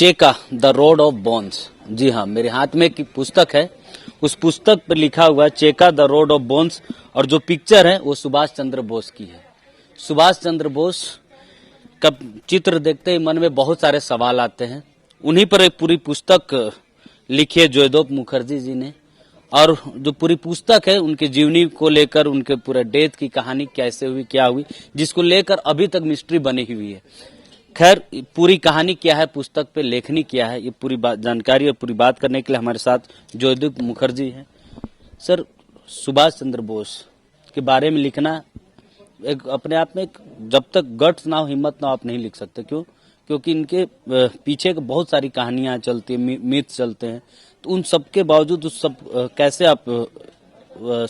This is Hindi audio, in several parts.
Chekka the road of bones. जी हाँ, मेरे हाथ में एक पुस्तक है, उस पुस्तक पर लिखा हुआ है चेका द रोड ऑफ बोन्स, और जो पिक्चर है वो सुभाष चंद्र बोस की है। सुभाष चंद्र बोस का चित्र देखते ही मन में बहुत सारे सवाल आते हैं। उन्हीं पर एक पूरी पुस्तक लिखी है जयदीप मुखर्जी जी ने, और जो पूरी पुस्तक है उनकी जीवनी को लेकर, उनके पूरे डेथ की कहानी कैसे हुई, क्या हुई, जिसको लेकर अभी तक मिस्ट्री बनी हुई है। खैर, पूरी कहानी क्या है, पुस्तक पे लेखनी क्या है, ये पूरी बात जानकारी और पूरी बात करने के लिए हमारे साथ जयदीप मुखर्जी हैं। सर, सुभाष चंद्र बोस के बारे में लिखना एक अपने आप में जब तक गट्स ना हो, हिम्मत ना हो, आप नहीं लिख सकते। क्यों? क्योंकि इनके पीछे बहुत सारी कहानियां चलती है, मिथ चलते हैं। तो उन सब के बावजूद उस सब कैसे आप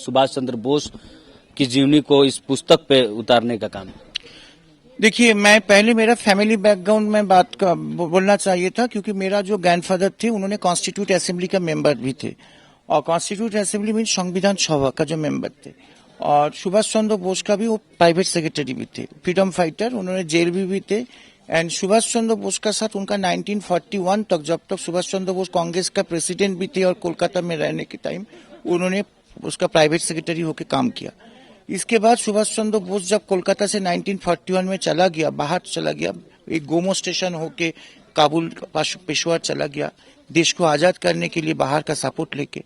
सुभाष चंद्र बोस की जीवनी को इस पुस्तक पे उतारने का काम? देखिए, मैं पहले मेरा फैमिली बैकग्राउंड में बोलना चाहिए था, क्योंकि मेरा जो ग्रैंडफादर थे उन्होंने कॉन्स्टिट्यूट असेंबली का मेंबर भी थे, और कॉन्स्टिट्यूट असेंबली मीन संविधान सभा का जो मेंबर थे। और सुभाष चंद्र बोस का भी वो प्राइवेट सेक्रेटरी भी थे, फ्रीडम फाइटर, उन्होंने जेल भी थे। एंड सुभाष चंद्र बोस का साथ उनका 1941 तक, जब तक सुभाष चंद्र बोस कांग्रेस का प्रेसिडेंट भी थे और कोलकाता में रहने के टाइम उन्होंने उसका प्राइवेट सेक्रेटरी होकर काम किया। इसके बाद सुभाष चंद्र बोस जब कोलकाता से 1941 में चला गया, बाहर चला गया, एक गोमो स्टेशन होके काबुल पेशवार चला गया, देश को आजाद करने के लिए बाहर का सपोर्ट लेके।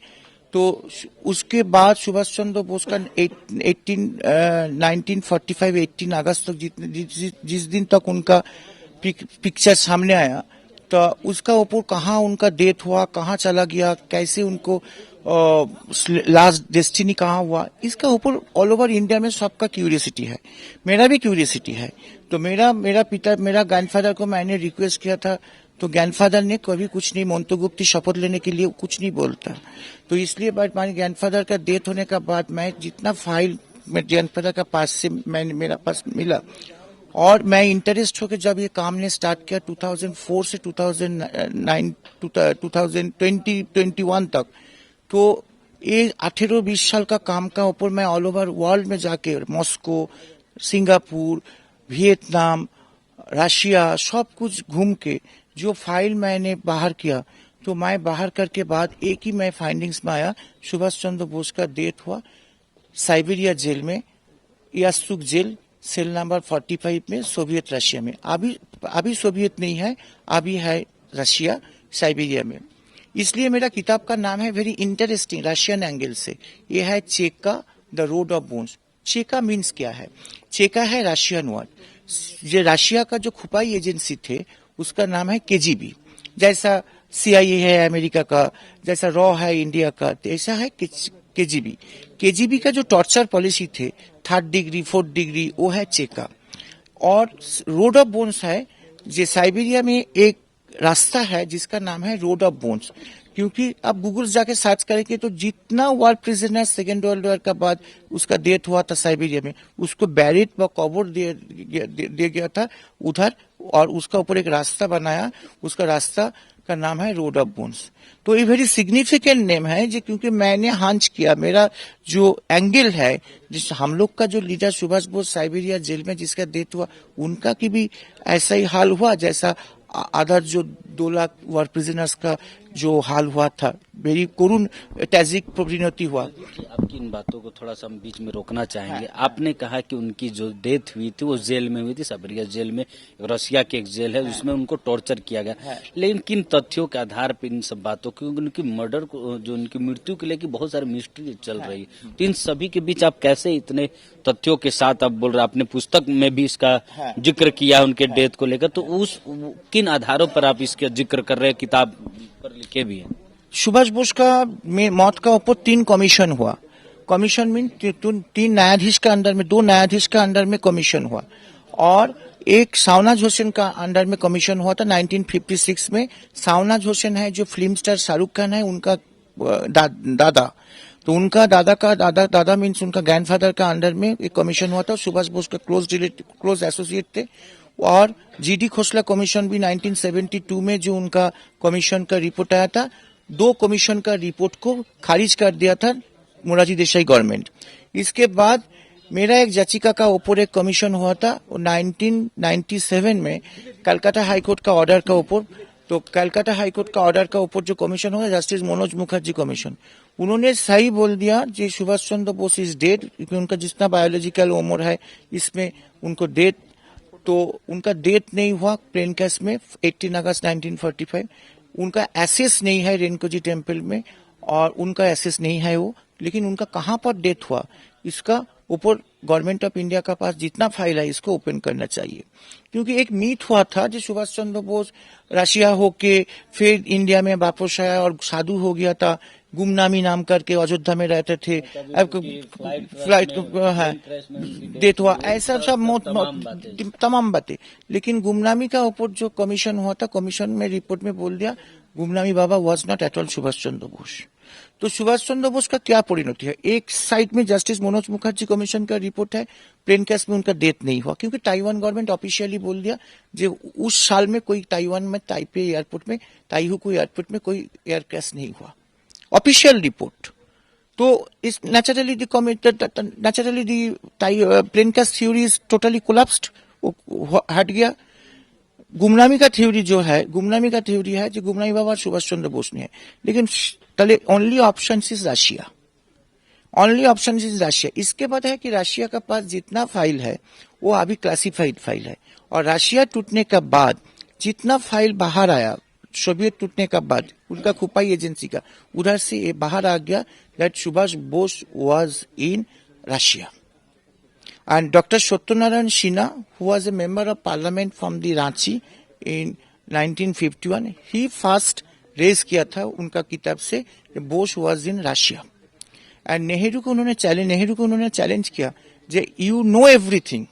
तो उसके बाद सुभाष चंद्र बोस का 1945-18 अगस्त तक जिस दिन तक उनका पिक्चर सामने आया, तो उसका ऊपर कहाँ उनका डेथ हुआ, कहाँ चला गया, कैसे उनको लास्ट डेस्टिनी कहाँ हुआ, इसका ऊपर ऑल ओवर इंडिया में सबका क्यूरियोसिटी है, मेरा भी क्यूरियोसिटी है। तो मेरा ग्रैंडफादर को मैंने रिक्वेस्ट किया था, तो ग्रैंडफादर ने कभी कुछ नहीं, मोंटोगुप्ती शपथ लेने के लिए कुछ नहीं बोलता। तो इसलिए बाद मेरे ग्रैंडफादर का डेथ होने का बाद मैं जितना फाइल मेरे ग्रैंडफादर का पास से मेरा पास मिला, और मैं इंटरेस्ट होकर जब ये काम ने स्टार्ट किया 2004 से 2021 तक, तो ये 18-20 साल का काम का ऊपर मैं ऑल ओवर वर्ल्ड में जाके मॉस्को, सिंगापुर, वियतनाम, रशिया, सब कुछ घूम के जो फाइल मैंने बाहर किया, तो मैं बाहर करके बाद एक ही मैं फाइंडिंग्स में आया, सुभाष चंद्र बोस का डेथ हुआ साइबेरिया जेल में, यास्तुक जेल, सेल नंबर 45 में, सोवियत रशिया में। अभी सोवियत नहीं है, अभी है रशिया, साइबेरिया में। इसलिए मेरा किताब का नाम है वेरी इंटरेस्टिंग रशियन एंगल से, ये है चेका द रोड ऑफ बोन्स। चेका मीन्स क्या है? चेका है रशियन वर्ड, जो रशिया का जो खुफिया एजेंसी थे उसका नाम है केजीबी। जैसा CIA है अमेरिका का, जैसा रॉ है इंडिया का, तो ऐसा है केजीबी। केजीबी का जो टॉर्चर पॉलिसी थे 3rd डिग्री 4th डिग्री, वो है चेका। और रोड ऑफ बोन्स है, जो साइबेरिया में एक रास्ता है जिसका नाम है रोड ऑफ बोन्स। क्योंकि आप गूगल जाके सर्च करेंगे तो जितना वार प्रिजनर सेकेंड वर्ल्ड वॉर का बाद उसका डेथ हुआ था साइबेरिया में, उसको बैरिट व कवर दिया गया था उधर, और उसका ऊपर एक रास्ता बनाया, उसका रास्ता का नाम है रोड ऑफ बोन्स। तो ये वेरी सिग्निफिकेंट नेम है, जो क्योंकि मैंने हांच किया, मेरा जो एंगल है, जिस हम लोग का जो leader Subhash Bose Siberia jail में जिसका डेथ हुआ, उनका की भी ऐसा ही हाल हुआ जैसा अदर जो 2 लाख वार प्रिजनर्स का जो हाल हुआ था, वेरी करुण ट्रेजिक परिणति हुआ। आपकी इन बातों को थोड़ा सा हम बीच में रोकना चाहेंगे। आपने कहा कि उनकी जो डेथ हुई थी वो जेल में हुई थी, साइबेरिया जेल में, रशिया की एक जेल है जिसमें उनको टॉर्चर किया गया। लेकिन किन तथ्यों के आधार पर इन सब बातों, क्योंकि उनकी मर्डर को, जो उनकी मृत्यु के लेकर बहुत सारी मिस्ट्री चल रही है, तो इन सभी के बीच आप कैसे इतने तथ्यों के साथ आप बोल रहे हैं? आपने पुस्तक में भी इसका जिक्र किया उनके डेथ को लेकर, तो उस किन आधारों पर आप इसका जिक्र कर रहे हैं, किताब पर लिखे भी हैं? सुभाष बोस का मौत का ऊपर 3 कमीशन हुआ। कमीशन मीन 3 न्यायाधीश का अंडर में, 2 न्यायाधीश का अंडर में कमीशन हुआ, और एक सावनाज हुसैन का अंडर में कमीशन हुआ था 1956 में। सावनाज हुसैन है जो फिल्म स्टार शाहरुख खान है, उनका दादा, तो उनका दादा मीन्स उनका ग्रैंडफादर का अंडर में एक कमीशन हुआ था। सुभाष बोस का क्लोज एसोसिएट थे। और GD खोसला कमीशन भी 1972 में जो उनका कमीशन का रिपोर्ट आया था, 2 कमीशन का रिपोर्ट को खारिज कर दिया था मोरारजी देसाई गवर्नमेंट। इसके बाद मेरा एक याचिका का ऊपर एक कमीशन हुआ था 1997 में, कलकत्ता हाईकोर्ट का ऑर्डर का ऊपर तो कलकत्ता हाईकोर्ट का ऑर्डर का ऊपर जो कमीशन होगा जस्टिस मनोज मुखर्जी कमीशन, उन्होंने सही बोल दिया जी सुभाष चंद्र बोस इज डेड, क्योंकि उनका जितना बायोलॉजिकल उम्र है इसमें उनको डेथ, तो उनका डेथ नहीं हुआ प्लेन क्रैश में 18 अगस्त 1945। उनका एसेस नहीं है रेणुका टेम्पल में और उनका एसेस नहीं है वो, लेकिन उनका कहाँ पर डेथ हुआ इसका ऊपर गवर्नमेंट ऑफ इंडिया का पास जितना फाइल है इसको ओपन करना चाहिए। क्योंकि एक मीट हुआ था जो सुभाष चंद्र बोस रशिया होके फिर इंडिया में वापस आया और साधु हो गया था, गुमनामी नाम करके अयोध्या में रहते थे, फ्लाइट डेथ हुआ, ऐसा सब तमाम बातें। लेकिन गुमनामी का ऊपर जो कमीशन हुआ था, कमीशन में रिपोर्ट में बोल दिया Gumnami Baba was not at all Subhash Chandra Bose. तो सुभाष चंद्र बोस का क्या परिणति है? एक साइड में जस्टिस मनोज मुखर्जी कमीशन का रिपोर्ट है प्लेन क्रैश में उनका डेथ नहीं हुआ, क्योंकि ताइवान गवर्नमेंट ऑफिशियली बोल दिया जो उस साल में कोई ताइवान में ताइपे एयरपोर्ट में ताइहुकू एयरपोर्ट में कोई एयर क्रैश नहीं हुआ, ऑफिशियल रिपोर्ट। तो इस naturally the plane crash theory is totally collapsed, हट गया। गुमनामी का थ्योरी जो है, गुमनामी का थ्योरी है जो गुमनामी बाबा सुभाष चंद्र बोस ने है, लेकिन तले only option is Russia, only option is Russia. इसके बाद है कि रशिया का पास जितना फाइल है वो अभी क्लासिफाइड फाइल है, और रशिया टूटने का बाद जितना फाइल बाहर आया, सोवियत टूटने का बाद उनका खुपाई एजेंसी का, उधर से ये बाहर आ गया that Subhash Bose was in Russia. And Dr. Satyanaरायण Sinha, who was a member of parliament from the Ranchi in 1951, he first raise किया था उनका किताब से Bose was in Russia. And Nehru को उन्होंने चैलेंज किया जे you know everything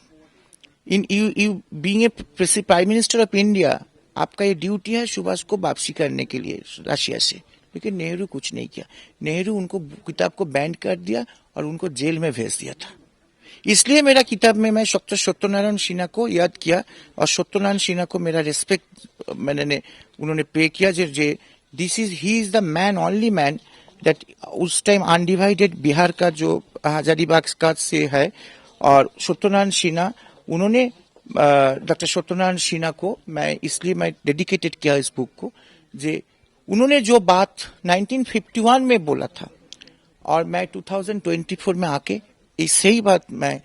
in you being a prime minister of India, आपका ये ड्यूटी है सुभाष को वापसी करने के लिए रशिया से। लेकिन नेहरू कुछ नहीं किया, नेहरू उनको किताब को बैन कर दिया और उनको जेल में भेज दिया था। इसलिए मेरा किताब में मैं डॉक्टर सत्यनारायण सिन्हा को याद किया, और सत्यनारायण सिन्हा को मेरा रिस्पेक्ट उन्होंने पे किया जे this is he is the man, only man that उस टाइम अनडिवाइडेड बिहार का जो हजारीबाग का से है, और सत्यनारायण सिन्हा उन्होंने डॉक्टर सत्यनारायण सिन्हा को मैं इसलिए मैं डेडिकेटेड किया इस बुक को, जे उन्होंने जो बात 1951 में बोला था और मैं 2024 में आके इसे ही बात मैं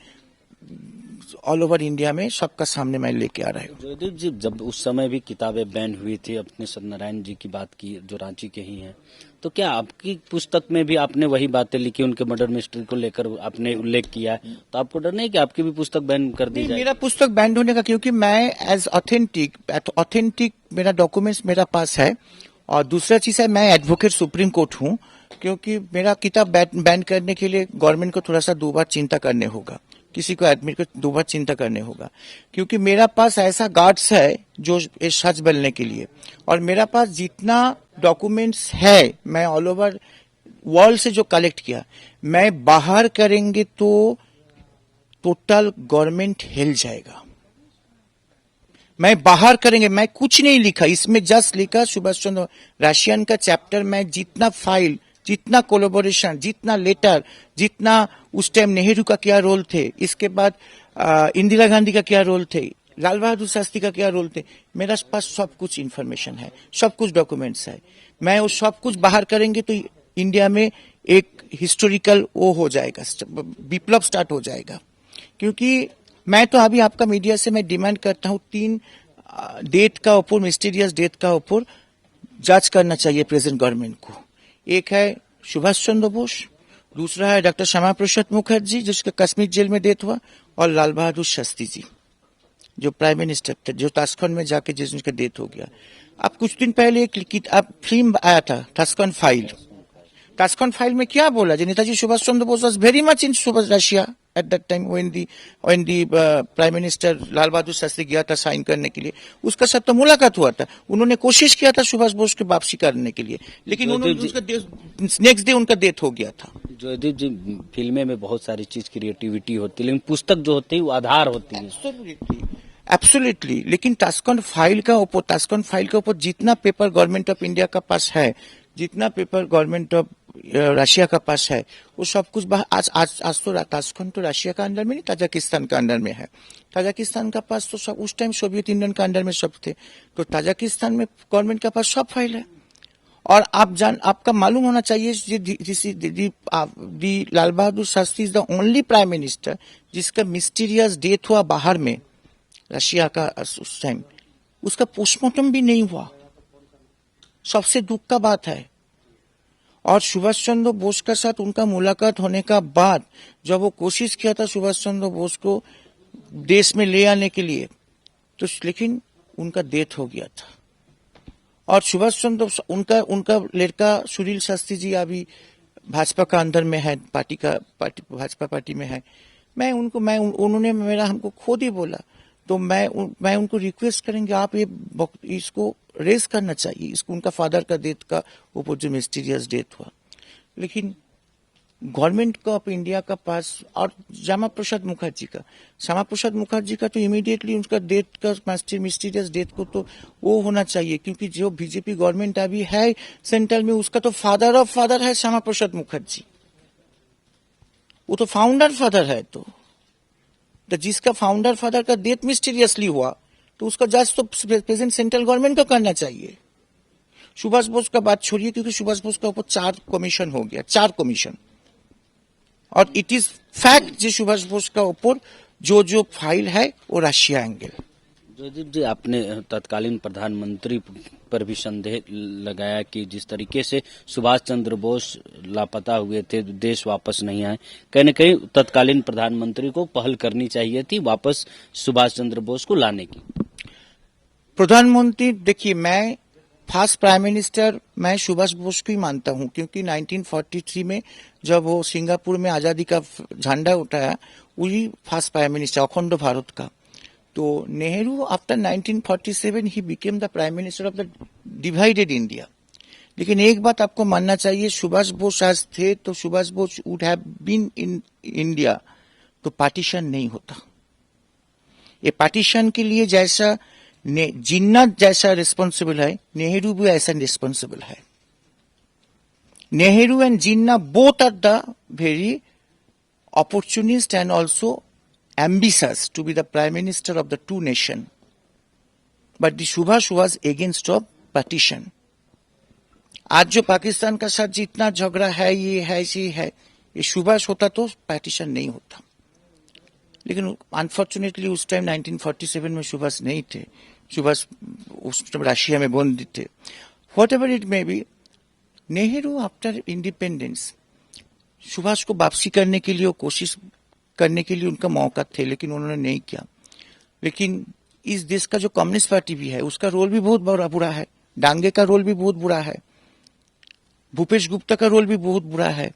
ऑल ओवर इंडिया में सबका सामने मैं लेके आ रहा हूँ। जयदीप जी, जब उस समय भी किताबें बैन हुई थी, अपने सत्यनारायण जी की बात की जो रांची के ही हैं, तो क्या आपकी पुस्तक में भी आपने वही बातें लिखी, उनके मर्डर मिस्ट्री को लेकर आपने उल्लेख किया है, तो आपको डर नहीं कि आपकी भी पुस्तक बैन कर दी जाए? मेरा पुस्तक बैन होने का, क्योंकि मैं एज ऑथेंटिक मेरा डॉक्यूमेंट्स मेरा पास है, और दूसरा चीज है मैं एडवोकेट सुप्रीम कोर्ट हूँ, क्योंकि मेरा किताब बैन करने के लिए गवर्नमेंट को थोड़ा सा दो बार चिंता करने होगा, किसी को एडमिट को दो बार चिंता करने होगा, क्योंकि मेरा पास ऐसा गार्ड्स है जो सच बोलने के लिए, और मेरा पास जितना डॉक्यूमेंट्स है मैं ऑल ओवर वर्ल्ड से जो कलेक्ट किया, मैं बाहर करेंगे तो टोटल गवर्नमेंट हिल जाएगा। मैं बाहर करेंगे, मैं कुछ नहीं लिखा इसमें, जस्ट लिखा सुभाष चंद्र रशियन का चैप्टर में जितना फाइल, जितना कोलैबोरेशन, जितना लेटर, जितना उस टाइम नेहरू का क्या रोल थे, इसके बाद इंदिरा गांधी का क्या रोल थे, लाल बहादुर शास्त्री का क्या रोल थे, मेरा पास सब कुछ इन्फॉर्मेशन है, सब कुछ डॉक्यूमेंट्स है। मैं वो सब कुछ बाहर करेंगे तो इंडिया में एक हिस्टोरिकल वो हो जाएगा, विप्लव स्टार्ट हो जाएगा। क्योंकि मैं तो अभी आपका मीडिया से मैं डिमांड करता हूँ 3 डेट का ऊपर, मिस्टीरियस डेट का ऊपर जांच करना चाहिए प्रेजेंट गवर्नमेंट को। एक है सुभाष चंद्र बोस, दूसरा है डॉक्टर श्यामा प्रसाद मुखर्जी जिसका कश्मीर जेल में डेथ हुआ, और लाल बहादुर शास्त्री जी जो प्राइम मिनिस्टर थे, जो ताशकंद में जाके जिसका डेथ हो गया। अब कुछ दिन पहले एक फिल्म आया था ताशकंद फाइल। ताशकंद फाइल में क्या बोला, जो Netaji Subhash Chandra Bose was very much in Russia at that time when the prime minister Lal Bahadur Shastri गया था साइन करने के लिए, उसका साथ तो मुलाकात हुआ था, उन्होंने कोशिश किया था सुभाष बोस की वापसी करने के लिए, लेकिन नेक्स्ट डे उनका डेथ हो गया था। जयदीप जी, फिल्में में बहुत सारी चीज क्रिएटिविटी होती है, लेकिन पुस्तक जो होती है वो आधार होती है। एब्सोल्युटली, लेकिन ताशकंद फाइल का ऊपर जितना पेपर गवर्नमेंट ऑफ इंडिया का पास है, जितना पेपर गवर्नमेंट ऑफ रशिया का पास है, वो सब कुछ आज आज आज तो ताशकंद तो रशिया का अंडर में नहीं, ताजिकिस्तान का अंडर में है। ताजिकिस्तान का पास तो सब उस टाइम सोवियत यूनियन का अंडर में सब थे, तो ताजिकिस्तान में गवर्नमेंट का पास सब फाइल है। और आपका मालूम होना चाहिए Lal Bahadur Shastri is the only prime minister जिसका मिस्टीरियस डेथ हुआ बाहर में, रशिया का उस टाइम उसका पोस्टमार्टम भी नहीं हुआ। सबसे दुख का बात है। और सुभाष चंद्र बोस के साथ उनका मुलाकात होने का बाद जब वो कोशिश किया था सुभाष चंद्र बोस को देश में ले आने के लिए, तो लेकिन उनका डेथ हो गया था। और सुभाष चंद्र उनका लड़का सुनील शास्त्री जी अभी भाजपा का अंदर में है, भाजपा पार्टी में है। उन्होंने हमको खुद ही बोला, तो मैं उनको रिक्वेस्ट करेंगे आप इसको रेस करना चाहिए, इसको उनका फादर का डेथ का ऊपर जो मिस्टीरियस डेथ हुआ। लेकिन गवर्नमेंट को ऑफ इंडिया का पास और श्यामा प्रसाद मुखर्जी का तो इमीडिएटली उनका डेथ का मिस्टीरियस डेथ को तो वो होना चाहिए, क्योंकि जो बीजेपी गवर्नमेंट अभी है सेंट्रल में उसका तो फादर ऑफ फादर है श्यामा प्रसाद मुखर्जी, वो तो फाउंडर फादर है। तो जिसका फाउंडर फादर का डेथ मिस्टीरियसली हुआ तो उसका जज तो प्रेजेंट सेंट्रल गवर्नमेंट को करना चाहिए। सुभाष बोस का बात छोड़िए, क्योंकि सुभाष बोस का ऊपर 4 कमीशन हो गया, 4 कमीशन। और इट इज फैक्ट जी सुभाष बोस का ऊपर जो फाइल है वो रशिया एंगल। जयदीप जी, आपने तत्कालीन प्रधानमंत्री पर भी संदेह लगाया कि जिस तरीके से सुभाष चंद्र बोस लापता हुए थे, देश वापस नहीं आए, कहीं न कहीं तत्कालीन प्रधानमंत्री को पहल करनी चाहिए थी वापस सुभाष चंद्र बोस को लाने की। प्रधानमंत्री देखिए, मैं फर्स्ट प्राइम मिनिस्टर मैं सुभाष बोस को ही मानता हूं, क्योंकि 1943 में जब वो सिंगापुर में आजादी का झंडा उठाया, वही फर्स्ट प्राइम मिनिस्टर अखंड भारत का। तो Nehru after 1947 he became the prime minister of the divided India. लेकिन एक बात आपको मानना चाहिए, सुभाष बोस आज थे तो Subhash Bose would have been in India, तो पार्टीशन नहीं होता। ये पार्टीशन के लिए जैसा जिन्ना जैसा रिस्पॉन्सिबल है, नेहरू भी ऐसा रिस्पॉन्सिबल है। Nehru and Jinnah both are the very opportunist and also ambitious to be the prime minister of the two nation. But the Subhash was against of partition. आज जो पाकिस्तान का साथ जितना झगड़ा है, ये सुभाष होता तो पार्टीशन नहीं होता। लेकिन अनफॉर्चुनेटली उस टाइम 1947 में सुभाष नहीं थे, सुभाष उस टाइम रशिया में बंद थे। What ever it may be, Nehru after independence Subhash को वापसी करने के लिए कोशिश करने के लिए उनका मौका थे, लेकिन उन्होंने नहीं किया। लेकिन इस देश का जो कम्युनिस्ट पार्टी भी है उसका रोल भी बहुत बुरा है, डांगे का रोल भी बहुत बुरा है, भूपेश गुप्ता का रोल भी बहुत बुरा है,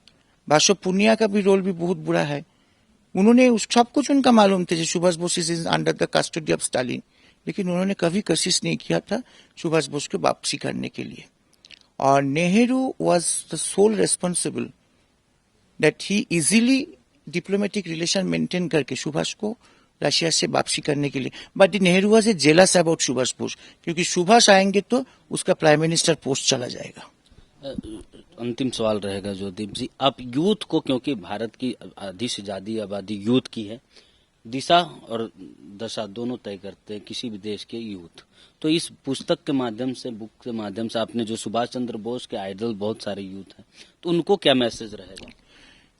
बासव पुनिया का भी रोल भी बहुत बुरा है। उन्होंने सब कुछ उनका मालूम थे Subhash Bose is under the custody of Stalin, लेकिन उन्होंने कभी कोशिश नहीं किया था सुभाष बोस को वापसी करने के लिए। और Nehru was the sole responsible that he easily diplomatic relation maintain करके सुभाष को रशिया से वापसी करने के लिए। But Nehru was a jealous about Subhash Bose, क्योंकि सुभाष आएंगे तो उसका प्राइम मिनिस्टर पोस्ट चला जाएगा। अंतिम सवाल रहेगा ज्योतिप जी, आप यूथ को, क्योंकि भारत की आधी से ज्यादा आबादी यूथ की है, दिशा और दशा दोनों तय करते हैं किसी भी देश के यूथ, तो इस पुस्तक के माध्यम से, बुक के माध्यम से, आपने जो सुभाष चंद्र बोस के आइडल बहुत सारे यूथ हैं, तो उनको क्या मैसेज रहेगा?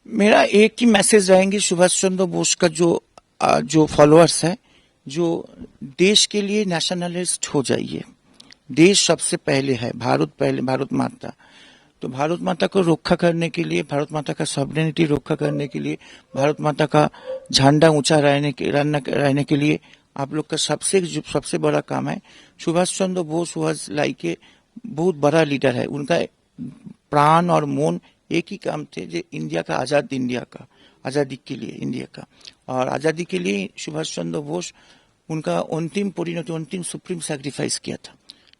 मेरा एक ही मैसेज रहेंगे सुभाष चंद्र बोस का जो फॉलोअर्स है, जो देश के लिए नेशनलिस्ट हो जाइए। देश सबसे पहले है, भारत पहले, भारत माता। तो भारत माता को रक्षा करने के लिए, भारत माता का सॉवरेनिटी रक्षा करने के लिए, भारत माता का झंडा ऊंचा रहने के लिए आप लोग का सबसे बड़ा काम है। Subhash Chandra Bose was like a बहुत बड़ा लीडर है। उनका प्राण और मौन एक ही काम थे, जो इंडिया का आजादी के लिए इंडिया का, और आजादी के लिए सुभाष चंद्र बोस उनका अंतिम परिणति, अंतिम सुप्रीम सैक्रिफाइस किया था।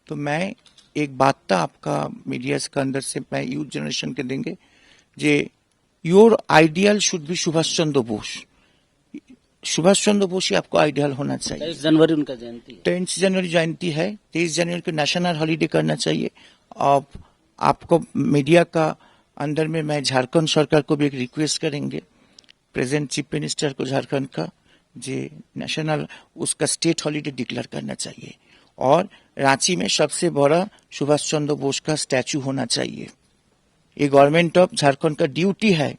तो मैं एक बात था आपका मीडिया के अंदर से मैं यूथ जनरेशन के देंगे, जे your ideal should be Subhash Chandra Bose. Subhash Chandra Bose ही आपको आइडियल होना चाहिए। 23 जनवरी उनका जयंती है। 23 जनवरी जयंती है, 23 जनवरी को नेशनल हॉलीडे करना चाहिए। अब आपको मीडिया का अंदर में मैं झारखंड सरकार को भी एक रिक्वेस्ट करेंगे, प्रेजेंट चीफ मिनिस्टर को झारखंड का, जे नेशनल उसका स्टेट हॉलीडे डिक्लेयर करना चाहिए और रांची में सबसे बड़ा सुभाष चंद्र बोस का स्टैचू होना चाहिए। ये गवर्नमेंट ऑफ झारखंड का ड्यूटी है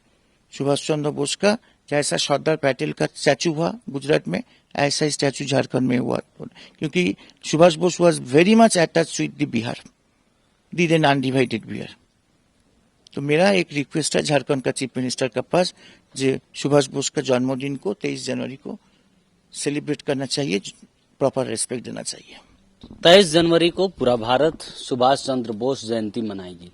सुभाष चंद्र बोस का, जैसा सरदार पटेल का स्टैचू हुआ गुजरात में, ऐसा स्टैचू झारखंड में हुआ, क्योंकि Subhash Bose was very much attached with the Bihar, the then undivided Bihar. तो मेरा एक रिक्वेस्ट है झारखंड का चीफ मिनिस्टर के पास, जे सुभाष बोस का जन्मदिन को 23 जनवरी को सेलिब्रेट करना चाहिए, प्रॉपर रेस्पेक्ट देना चाहिए। 23 जनवरी को पूरा भारत सुभाष चंद्र बोस जयंती मनाएगी,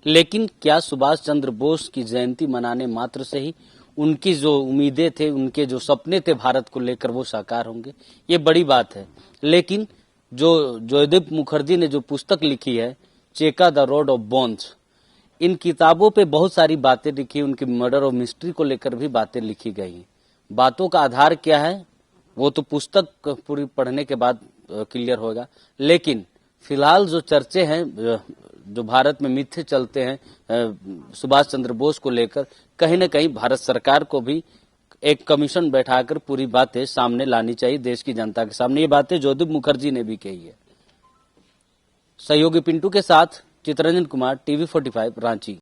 लेकिन क्या सुभाष चंद्र बोस की जयंती मनाने मात्र से ही उनकी जो उम्मीदें थे, उनके जो सपने थे भारत को लेकर, वो साकार होंगे? ये बड़ी बात है। लेकिन जो जयदेव मुखर्जी ने जो पुस्तक लिखी है, चेका द रोड ऑफ बोन्स, इन किताबों पे बहुत सारी बातें लिखी, उनकी मर्डर और मिस्ट्री को लेकर भी बातें लिखी गई हैं। बातों का आधार क्या है वो तो पुस्तक पूरी पढ़ने के बाद क्लियर होगा, लेकिन फिलहाल जो चर्चे हैं, जो भारत में मिथ्य चलते हैं सुभाष चंद्र बोस को लेकर, कहीं न कहीं भारत सरकार को भी एक कमीशन बैठाकर पूरी बातें सामने लानी चाहिए देश की जनता के सामने। ये बातें जयदेव मुखर्जी ने भी कही है। सहयोगी पिंटू के साथ चितरंजन कुमार, टीवी 45 रांची।